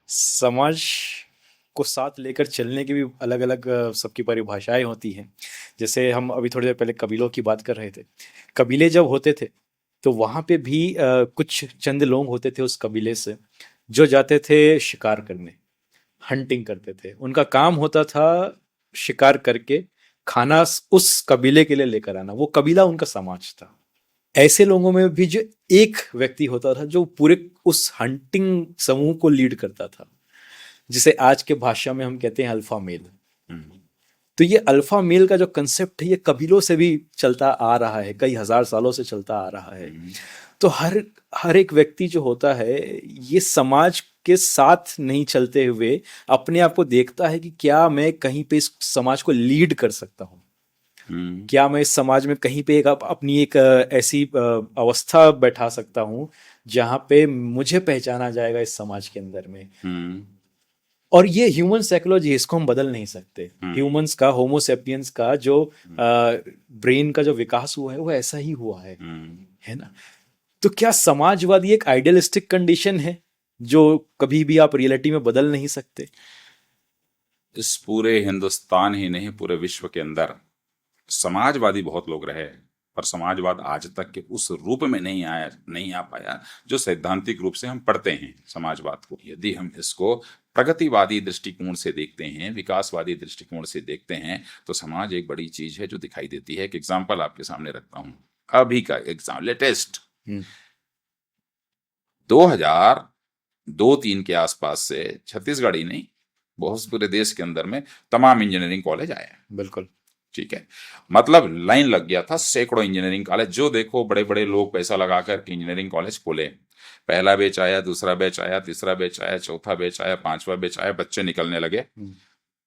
समाज को साथ लेकर चलने की भी अलग अलग सबकी परिभाषाएं होती हैं। जैसे हम अभी थोड़ी देर पहले कबीलों की बात कर रहे थे। कबीले जब होते थे तो वहाँ पे भी कुछ चंद लोग होते थे उस कबीले से जो जाते थे शिकार करने, हंटिंग करते थे। उनका काम होता था शिकार करके खाना उस कबीले के लिए लेकर आना। वो कबीला उनका समाज था। ऐसे लोगों में भी जो एक व्यक्ति होता था जो पूरे उस हंटिंग समूह को लीड करता था, जिसे आज के भाषा में हम कहते हैं अल्फा मेल। तो ये अल्फा मेल का जो कंसेप्ट है ये कबीलों से भी चलता आ रहा है, कई हजार सालों से चलता आ रहा है। तो हर हर एक व्यक्ति जो होता है ये समाज के साथ नहीं चलते हुए अपने आप को देखता है कि क्या मैं कहीं पे इस समाज को लीड कर सकता हूँ, क्या मैं इस समाज में कहीं पे एक अपनी एक ऐसी अवस्था बैठा सकता हूँ जहाँ पे मुझे पहचाना जाएगा इस समाज के अंदर में। और ये ह्यूमन साइकोलॉजी, इसको हम बदल नहीं सकते। ह्यूमंस का, होमोसेपियंस का जो ब्रेन का जो विकास हुआ है वो ऐसा ही हुआ है ना। तो क्या समाजवादी एक आइडियलिस्टिक कंडीशन है जो कभी भी आप रियलिटी में बदल नहीं सकते? इस पूरे हिंदुस्तान ही नहीं, पूरे विश्व के अंदर समाजवादी बहुत लोग रहे, पर समाजवाद आज तक के उस रूप में नहीं आ पाया जो सैद्धांतिक रूप से हम पढ़ते हैं समाजवाद को। यदि हम इसको प्रगतिवादी दृष्टिकोण से देखते हैं, विकासवादी दृष्टिकोण से देखते हैं, तो समाज एक बड़ी चीज है जो दिखाई देती है। एक एग्जाम्पल आपके सामने रखता हूं, अभी का एग्जाम लेटेस्ट 2002-3 के आसपास से छत्तीसगढ़ ही नहीं, बहुत पूरे देश के अंदर में तमाम इंजीनियरिंग कॉलेज आए। बिल्कुल ठीक है, मतलब लाइन लग गया था, सैकड़ों इंजीनियरिंग कॉलेज, जो देखो बड़े बड़े लोग पैसा लगा कर के इंजीनियरिंग कॉलेज खोले। पहला बैच आया, दूसरा बैच आया, तीसरा बैच आया, चौथा बैच आया, पांचवा बैच आया, बच्चे निकलने लगे।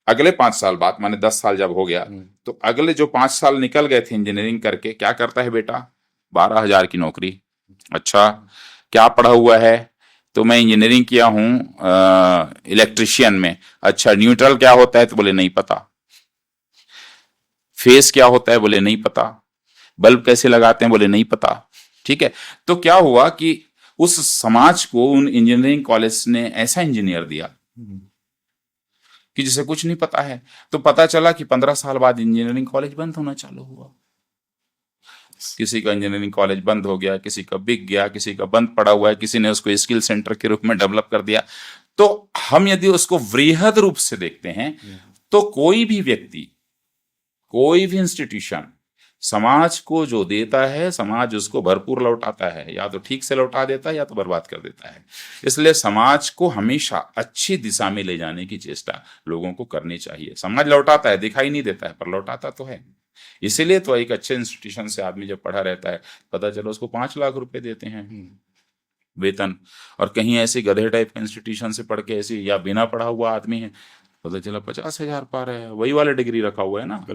अगले 5 साल बाद, माने 10 साल जब हो गया, तो अगले जो 5 साल निकल गए थे इंजीनियरिंग करके, क्या करता है बेटा? 12,000 की नौकरी। अच्छा, क्या पढ़ा हुआ है? तो मैं इंजीनियरिंग किया हूं इलेक्ट्रिशियन में। अच्छा, न्यूट्रल क्या होता है? तो बोले नहीं पता। फेस क्या होता है? बोले नहीं पता। बल्ब कैसे लगाते हैं? बोले नहीं पता। ठीक है, तो क्या हुआ कि उस समाज को उन इंजीनियरिंग कॉलेज ने ऐसा इंजीनियर दिया कि जिसे कुछ नहीं पता है। तो पता चला कि 15 साल बाद इंजीनियरिंग कॉलेज बंद होना चालू हुआ। किसी का इंजीनियरिंग कॉलेज बंद हो गया, किसी का बिक गया, किसी का बंद पड़ा हुआ है, किसी ने उसको स्किल सेंटर के रूप में डेवलप कर दिया। तो हम यदि उसको वृहद रूप से देखते हैं तो कोई भी व्यक्ति, कोई भी इंस्टीट्यूशन समाज को जो देता है, समाज उसको भरपूर लौटाता है। या तो ठीक से लौटा देता है या तो बर्बाद कर देता है। इसलिए समाज को हमेशा अच्छी दिशा में ले जाने की चेष्टा लोगों को करनी चाहिए। समाज लौटाता है, दिखाई नहीं देता है, पर लौटाता तो है। इसीलिए तो एक अच्छे इंस्टीट्यूशन से आदमी जब पढ़ा रहता है, पता चलो उसको 5 लाख रुपए देते हैं वेतन, और कहीं ऐसे गधे टाइप के इंस्टीट्यूशन से पढ़ के ऐसी या बिना पढ़ा हुआ आदमी है, पता चला 50,000 पा रहे हैं, वही वाला डिग्री रखा हुआ है ना।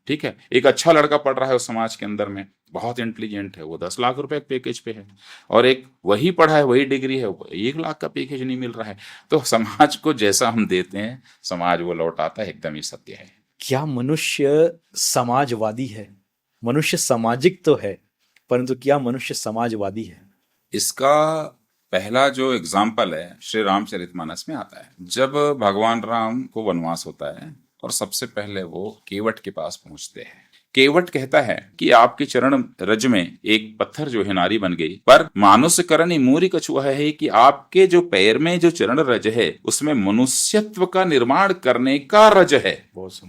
ठीक है, एक अच्छा लड़का पढ़ रहा है उस समाज के अंदर में, बहुत इंटेलिजेंट है, वो 10 लाख रुपए पैकेज पे है, और एक वही पढ़ा है, वही डिग्री है, 1 लाख का पैकेज नहीं मिल रहा है। तो समाज को जैसा हम देते हैं समाज वो लौटाता है, एकदम ही सत्य है। क्या मनुष्य समाजवादी है? मनुष्य सामाजिक तो है, परंतु क्या मनुष्य समाजवादी है? इसका पहला जो एग्जाम्पल है श्री रामचरितमानस में आता है। जब भगवान राम को वनवास होता है और सबसे पहले वो केवट के पास पहुंचते हैं। केवट कहता है कि आपके चरण रज में एक पत्थर जो है नारी बन गई, पर मानुष करनी मूरी कछुआ है कि आपके जो पैर में जो चरण रज है उसमें मनुष्यत्व का निर्माण करने का रज है।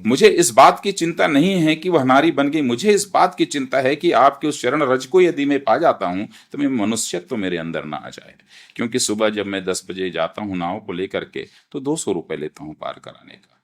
मुझे इस बात की चिंता नहीं है कि वह नारी बन गई, मुझे इस बात की चिंता है कि आपके उस चरण रज को यदि मैं पा जाता हूं तो मैं मनुष्यत्व मेरे अंदर ना आ जाए। क्योंकि सुबह जब मैं 10 बजे जाता हूं नाव को लेकर के तो 200 रुपए लेता हूं पार कराने का।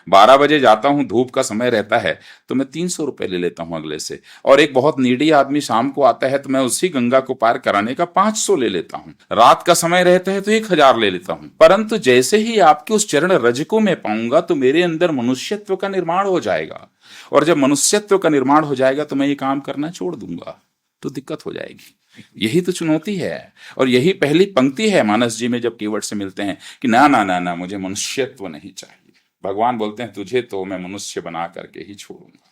12 बजे जाता हूं, धूप का समय रहता है, तो मैं 300 रुपए ले लेता हूं अगले से। और एक बहुत नीडी आदमी शाम को आता है तो मैं उसी गंगा को पार कराने का 500 ले लेता हूं। रात का समय रहता है तो 1000 ले लेता हूं। परंतु जैसे ही आपके उस चरण रज को मैं पाऊंगा तो मेरे अंदर मनुष्यत्व का निर्माण हो जाएगा, और जब मनुष्यत्व का निर्माण हो जाएगा तो मैं ये काम करना छोड़ दूंगा, तो दिक्कत हो जाएगी। यही तो चुनौती है, और यही पहली पंक्ति है मानस जी में जब केवट से मिलते हैं कि ना ना ना ना, मुझे मनुष्यत्व नहीं चाहिए। भगवान बोलते हैं तुझे तो मैं मनुष्य बना करके ही छोड़ूंगा,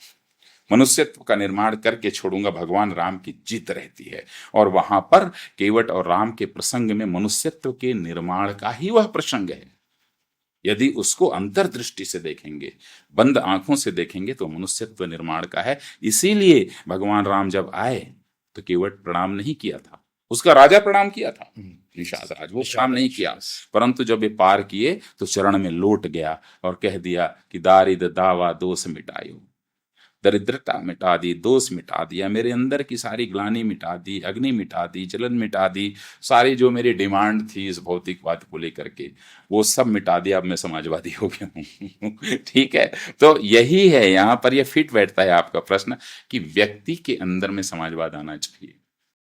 मनुष्यत्व का निर्माण करके छोड़ूंगा। भगवान राम की जीत रहती है, और वहां पर केवट और राम के प्रसंग में मनुष्यत्व के निर्माण का ही वह प्रसंग है। यदि उसको अंतर्दृष्टि से देखेंगे, बंद आंखों से देखेंगे, तो मनुष्यत्व निर्माण का है। इसीलिए भगवान राम जब आए तो केवट प्रणाम नहीं किया था, उसका राजा प्रणाम किया था, निषाद राज, वो प्रणाम नहीं किया, परंतु जब ये पार किए तो चरण में लौट गया और कह दिया कि दारिद दावा दोष मिटायो, दरिद्रता मिटा दी, दोष मिटा दिया, मेरे अंदर की सारी ग्लानि मिटा दी, अग्नि मिटा दी, जलन मिटा दी, सारी जो मेरी डिमांड थी इस भौतिकवाद को लेकर के वो सब मिटा दिया, अब मैं समाजवादी हो गया हूँ। ठीक है, तो यही है, यहाँ पर ये फिट बैठता है आपका प्रश्न कि व्यक्ति के अंदर में समाजवाद आना चाहिए।